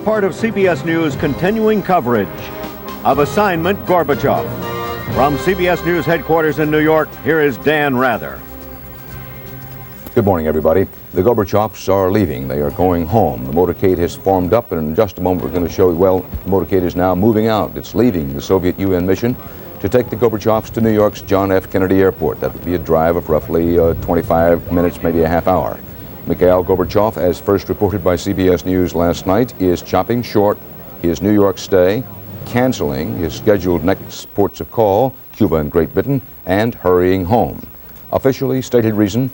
part of CBS News' continuing coverage of Assignment Gorbachev. From CBS News headquarters in New York, here is Dan Rather. Good morning, everybody. The Gorbachevs are leaving. They are going home. The motorcade has formed up, and in just a moment we're going to show you, well, the motorcade is now moving out. It's leaving the Soviet UN mission to take the Gorbachevs to New York's John F. Kennedy Airport. That would be a drive of roughly 25 minutes, maybe a half hour. Mikhail Gorbachev, as first reported by CBS News last night, is chopping short his New York stay, canceling his scheduled next ports of call, Cuba and Great Britain, and hurrying home. Officially stated reason,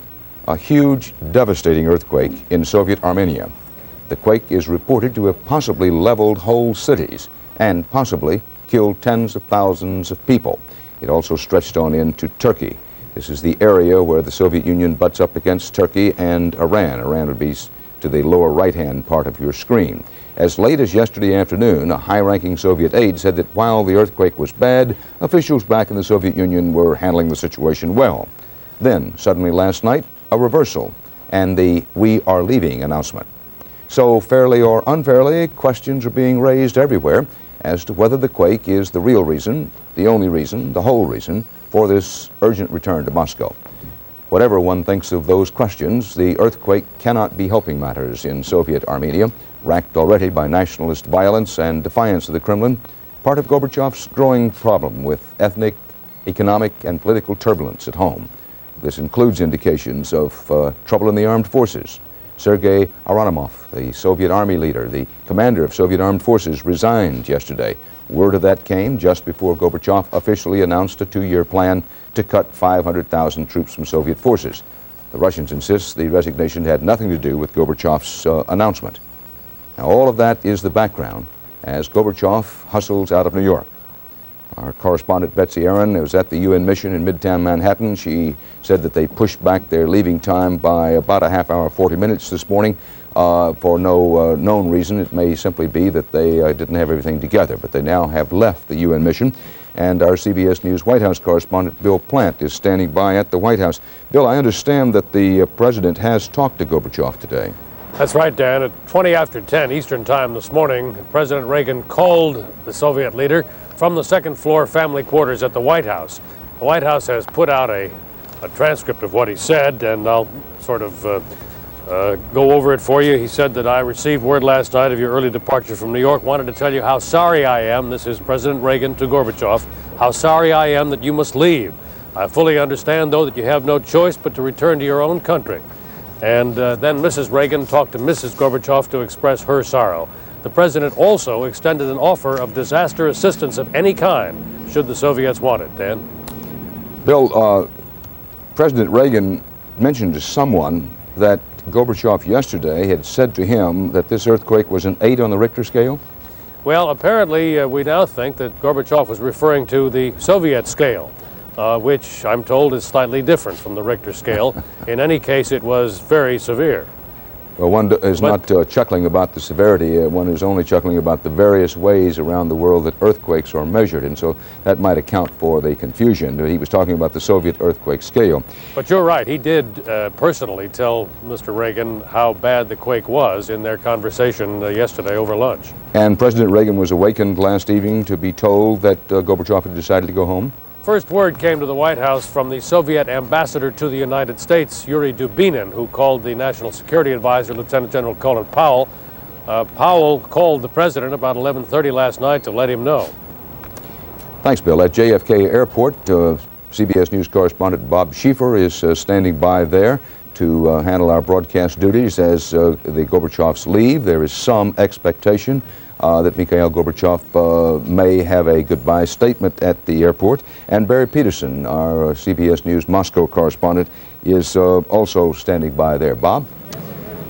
a huge, devastating earthquake in Soviet Armenia. The quake is reported to have possibly leveled whole cities and possibly killed tens of thousands of people. It also stretched on into Turkey. This is the area where the Soviet Union butts up against Turkey and Iran. Iran would be to the lower right-hand part of your screen. As late as yesterday afternoon, a high-ranking Soviet aide said that while the earthquake was bad, officials back in the Soviet Union were handling the situation well. Then, suddenly last night, a reversal and the "we are leaving" announcement. So, fairly or unfairly, questions are being raised everywhere as to whether the quake is the real reason, the only reason, the whole reason for this urgent return to Moscow. Whatever one thinks of those questions, the earthquake cannot be helping matters in Soviet Armenia, racked already by nationalist violence and defiance of the Kremlin, part of Gorbachev's growing problem with ethnic, economic, and political turbulence at home. This includes indications of trouble in the armed forces. Sergei Aronimov, the Soviet Army leader, the commander of Soviet armed forces, resigned yesterday. Word of that came just before Gorbachev officially announced a 2-year plan to cut 500,000 troops from Soviet forces. The Russians insist the resignation had nothing to do with Gorbachev's announcement. Now, all of that is the background as Gorbachev hustles out of New York. Our correspondent Betsy Aaron was at the UN mission in Midtown Manhattan. She said that they pushed back their leaving time by about a half hour, 40 minutes this morning for no known reason. It may simply be that they didn't have everything together, but they now have left the UN mission. And our CBS News White House correspondent Bill Plant is standing by at the White House. Bill, I understand that the president has talked to Gorbachev today. That's right, Dan. At 20 after 10 Eastern Time this morning, President Reagan called the Soviet leader from the second-floor family quarters at the White House. The White House has put out a transcript of what he said, and I'll sort of go over it for you. He said that I received word last night of your early departure from New York. Wanted to tell you how sorry I am, this is President Reagan to Gorbachev, how sorry I am that you must leave. I fully understand, though, that you have no choice but to return to your own country. And then Mrs. Reagan talked to Mrs. Gorbachev to express her sorrow. The president also extended an offer of disaster assistance of any kind, should the Soviets want it. Dan? Bill, President Reagan mentioned to someone that Gorbachev yesterday had said to him that this earthquake was an 8 on the Richter scale? Well, apparently we now think that Gorbachev was referring to the Soviet scale, which I'm told is slightly different from the Richter scale. In any case, it was very severe. Well, one is not chuckling about the severity. One is only chuckling about the various ways around the world that earthquakes are measured, and so that might account for the confusion. He was talking about the Soviet earthquake scale. But you're right. He did personally tell Mr. Reagan how bad the quake was in their conversation yesterday over lunch. And President Reagan was awakened last evening to be told that Gorbachev had decided to go home? First word came to the White House from the Soviet ambassador to the United States, Yuri Dubinin, who called the National Security Advisor, Lieutenant General Colin Powell. Powell called the president about 11:30 last night to let him know. Thanks, Bill. At JFK Airport, CBS News correspondent Bob Schieffer is standing by there to handle our broadcast duties as the Gorbachevs leave. There is some expectation that Mikhail Gorbachev may have a goodbye statement at the airport. And Barry Peterson, our CBS News Moscow correspondent, is also standing by there. Bob?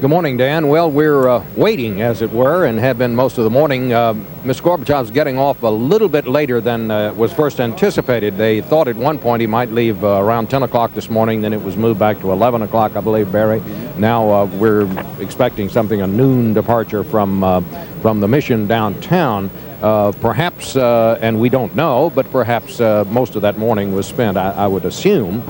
Good morning, Dan. Well, we're waiting, as it were, and have been most of the morning. Mr. Gorbachev's getting off a little bit later than was first anticipated. They thought at one point he might leave around 10 o'clock this morning. Then it was moved back to 11 o'clock, I believe, Barry. Now we're expecting something, a noon departure from the mission downtown. Perhaps, and we don't know, but perhaps most of that morning was spent, I would assume,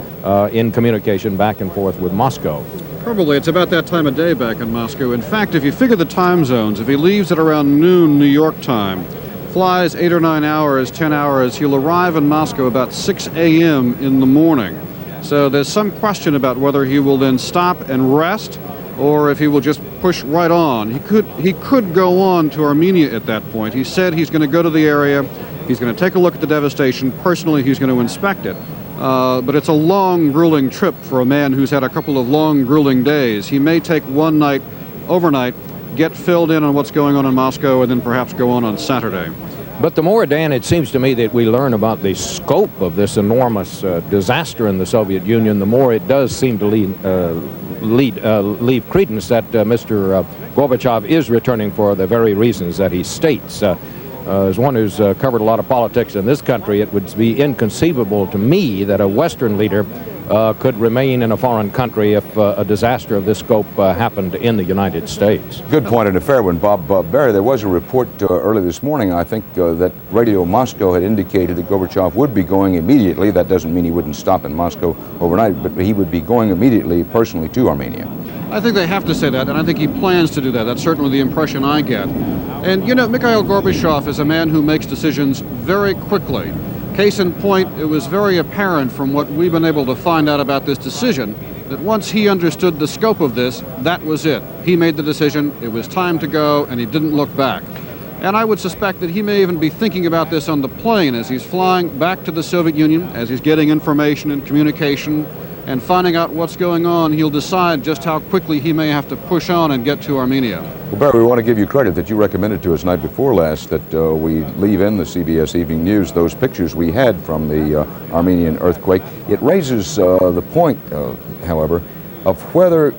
in communication back and forth with Moscow. Probably. It's about that time of day back in Moscow. In fact, if you figure the time zones, if he leaves at around noon New York time, flies 8 or 9 hours, 10 hours, he'll arrive in Moscow about 6 a.m. in the morning. So there's some question about whether he will then stop and rest or if he will just push right on. He could go on to Armenia at that point. He said he's going to go to the area, he's going to take a look at the devastation. Personally, he's going to inspect it. But it's a long, grueling trip for a man who's had a couple of long, grueling days. He may take one night, overnight, get filled in on what's going on in Moscow, and then perhaps go on Saturday. But the more, Dan, it seems to me that we learn about the scope of this enormous disaster in the Soviet Union, the more it does seem to leave credence that Mr. Gorbachev is returning for the very reasons that he states. As one who's covered a lot of politics in this country, it would be inconceivable to me that a Western leader could remain in a foreign country if a disaster of this scope happened in the United States. Good point and a fair one, Bob. Barry, there was a report early this morning, I think, that Radio Moscow had indicated that Gorbachev would be going immediately. That doesn't mean he wouldn't stop in Moscow overnight, but he would be going immediately personally to Armenia. I think they have to say that, and I think he plans to do that. That's certainly the impression I get. And, you know, Mikhail Gorbachev is a man who makes decisions very quickly. Case in point, it was very apparent from what we've been able to find out about this decision that once he understood the scope of this, that was it. He made the decision, it was time to go, and he didn't look back. And I would suspect that he may even be thinking about this on the plane as he's flying back to the Soviet Union, as he's getting information and communication and finding out what's going on. He'll decide just how quickly he may have to push on and get to Armenia. Well, Barry, we want to give you credit that you recommended to us night before last that we leave in the CBS Evening News those pictures we had from the Armenian earthquake. It raises the point, however, of whether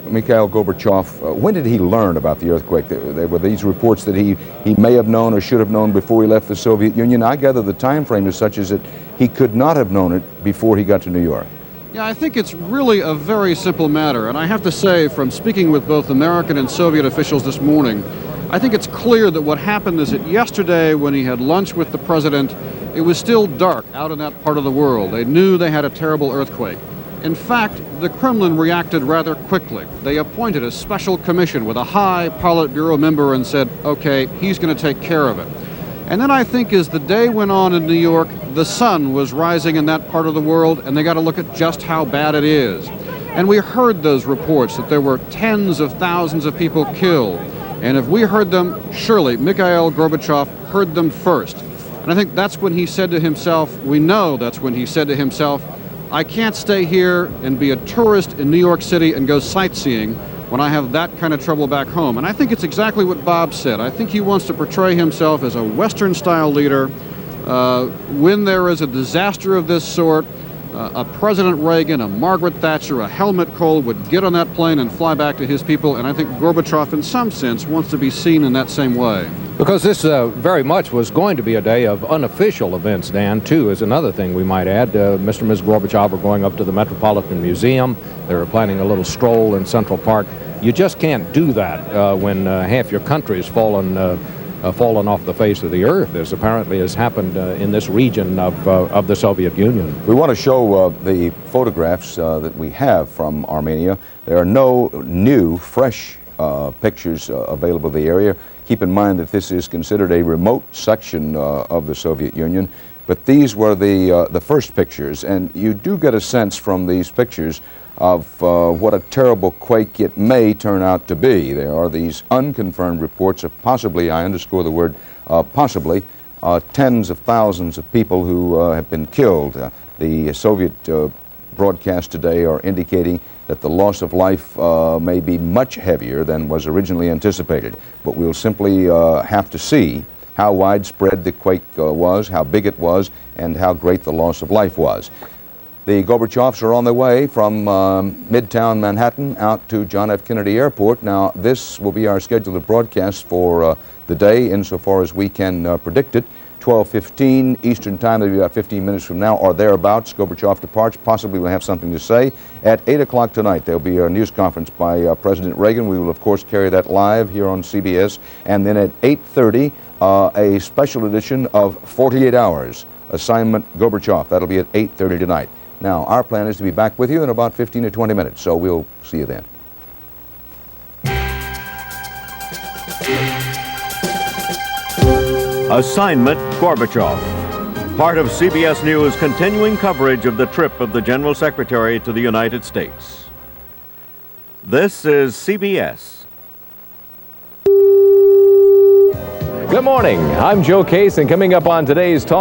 Mikhail Gorbachev, when did he learn about the earthquake? There were these reports that he may have known or should have known before he left the Soviet Union. I gather the time frame is such as that he could not have known it before he got to New York. Yeah, I think it's really a very simple matter, and I have to say, from speaking with both American and Soviet officials this morning, I think it's clear that what happened is that yesterday when he had lunch with the president, it was still dark out in that part of the world. They knew they had a terrible earthquake. In fact, the Kremlin reacted rather quickly. They appointed a special commission with a high Politburo member and said, okay, he's going to take care of it. And then I think as the day went on in New York, the sun was rising in that part of the world, and they got to look at just how bad it is. And we heard those reports that there were tens of thousands of people killed. And if we heard them, surely Mikhail Gorbachev heard them first. And I think that's when he said to himself, we know that's when he said to himself, I can't stay here and be a tourist in New York City and go sightseeing when I have that kind of trouble back home. And I think it's exactly what Bob said. I think he wants to portray himself as a Western-style leader. When there is a disaster of this sort, a President Reagan, a Margaret Thatcher, a Helmut Kohl would get on that plane and fly back to his people, and I think Gorbachev, in some sense, wants to be seen in that same way. Because this very much was going to be a day of unofficial events, Dan, too, is another thing we might add. Mr. and Ms. Gorbachev were going up to the Metropolitan Museum. They were planning a little stroll in Central Park. You just can't do that when half your country has fallen off the face of the earth, as apparently has happened in this region of the Soviet Union. We want to show the photographs that we have from Armenia. There are no new, fresh pictures available of the area. Keep in mind that this is considered a remote section of the Soviet Union, but these were the first pictures, and you do get a sense from these pictures of what a terrible quake it may turn out to be. There are these unconfirmed reports of possibly, I underscore the word possibly, tens of thousands of people who have been killed. The Soviet broadcasts today are indicating that the loss of life may be much heavier than was originally anticipated. But we'll simply have to see how widespread the quake was, how big it was, and how great the loss of life was. The Gorbachevs are on their way from Midtown Manhattan out to John F. Kennedy Airport. Now, this will be our scheduled broadcast for the day, insofar as we can predict it. 12:15 Eastern Time, that'll be about 15 minutes from now or thereabouts. Gorbachev departs. Possibly we'll have something to say. At 8 o'clock tonight, there'll be a news conference by President Reagan. We will, of course, carry that live here on CBS. And then at 8:30, a special edition of 48 Hours, Assignment Gorbachev. That'll be at 8:30 tonight. Now, our plan is to be back with you in about 15 to 20 minutes, so we'll see you then. Assignment Gorbachev, part of CBS News' continuing coverage of the trip of the General Secretary to the United States. This is CBS. Good morning. I'm Joe Case, and coming up on today's Talk